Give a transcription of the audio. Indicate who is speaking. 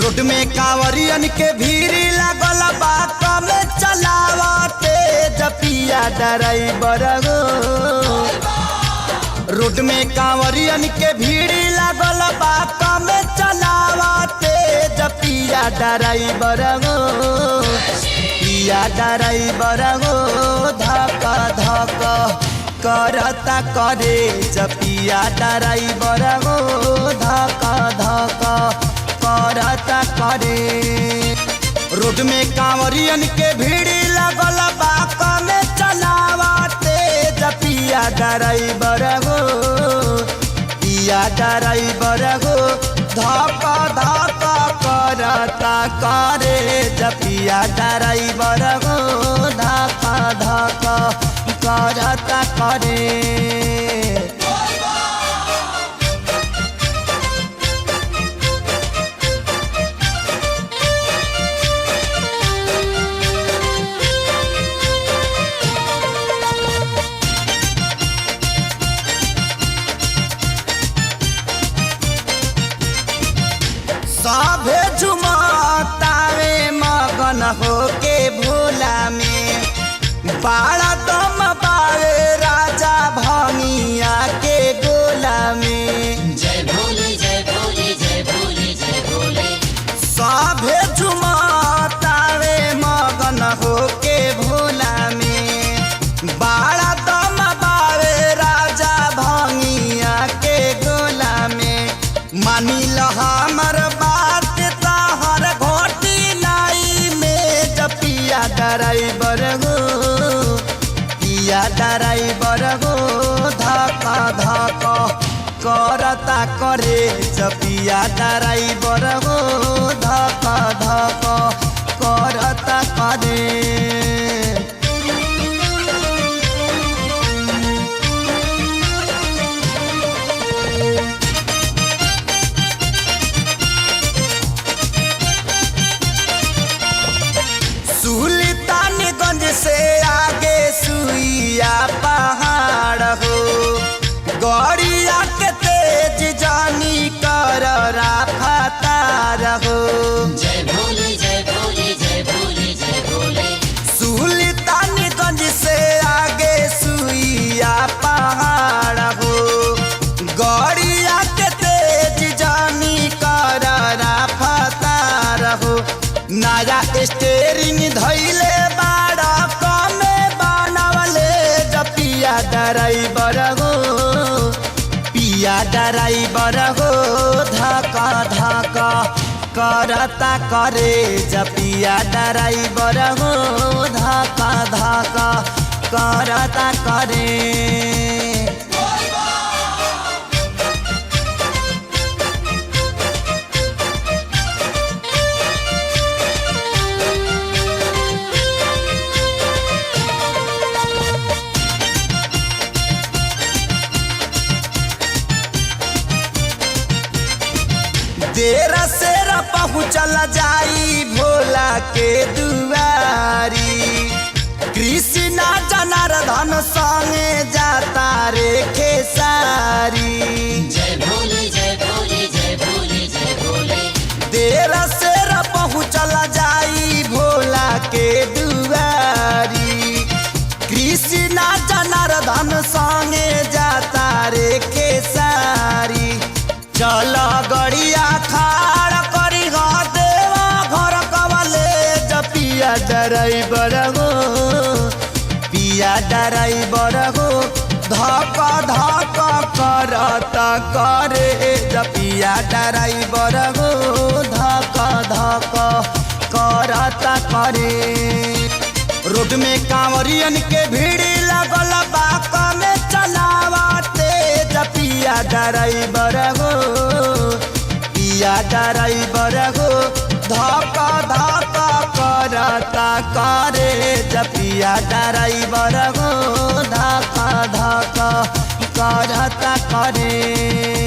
Speaker 1: Road में कांवरियन के भीड़ लागल बा कम चलावते जपिया ड्राइवर हो। रोड में कांवरियन के भीड़ लागल बा कम चलावते जपिया ड्राइवर हो। पिया ड्राइवर हो धक धक करता करे जपिया ड्राइवर हो धक धक करता करे। रोड में कांवरियन के भीड़ लगल बा कम चलावते जपिया ड्राइवर हो। पिया ड्राइवर हो धक धक करता करे जपिया ड्राइवर हो धक धक करता करे। सभे झुमतावे मगन होके भोला में बाड़ा दम पावे राजा भंगिया के गोला में।
Speaker 2: जय भोले जय भोले जय भोले जय भोले।
Speaker 1: सभे झुमतावे मगन होके भोला में बाड़ा दम पावे राजा भंगिया के गोला में। मानी ल हमर बात तहर घोटी लाई में जपिया ड्राइवर हो। पिया ड्राइवर हो धक धक करता करे जपिया ड्राइवर हो धक धक करता करे। सुल्तानगंज से आगे सुइया पहाड़ हो। गड़िया के तेज जानी कर रफ्तार हो।
Speaker 2: जय भोले जय भोले जय भोले जय भोले।
Speaker 1: सुल्तानगंज से आगे सुइया पहाड़ हो। गड़िया के तेज जानी कर रफ्तार हो। नया स्टेरिंग धैले बाड़ा कमे बनवले जपिया ड्राइवर हो। पिया ड्राइवर हो धक धक करता करे जपिया ड्राइवर हो धक धक करता करे। देर सेर पहुँचल जाई भोला के दुआरी। कृष्णा जनार्दन संगे जाता रे खेसारी।
Speaker 2: जय भोले जय भोले जय भोले जय भोले।
Speaker 1: देर सेर पहुँचल जाई भोला के दुआरी। कृष्णा जनार्दन संगे जाता रे खेसारी। चल गड़िया खाड़ करी देवा घर कवले जपिया ड्राइवर हो। पिया ड्राइवर हो धक धक करता करे जपिया ड्राइवर हो धक धक करता करे। रोड में कांवरियन के भीड़ लगल बा कम चलावते जपिया ड्राइवर हो। पिया ड्राइवर हो धक धक करता करे जपिया ड्राइवर हो धक धक करता करे।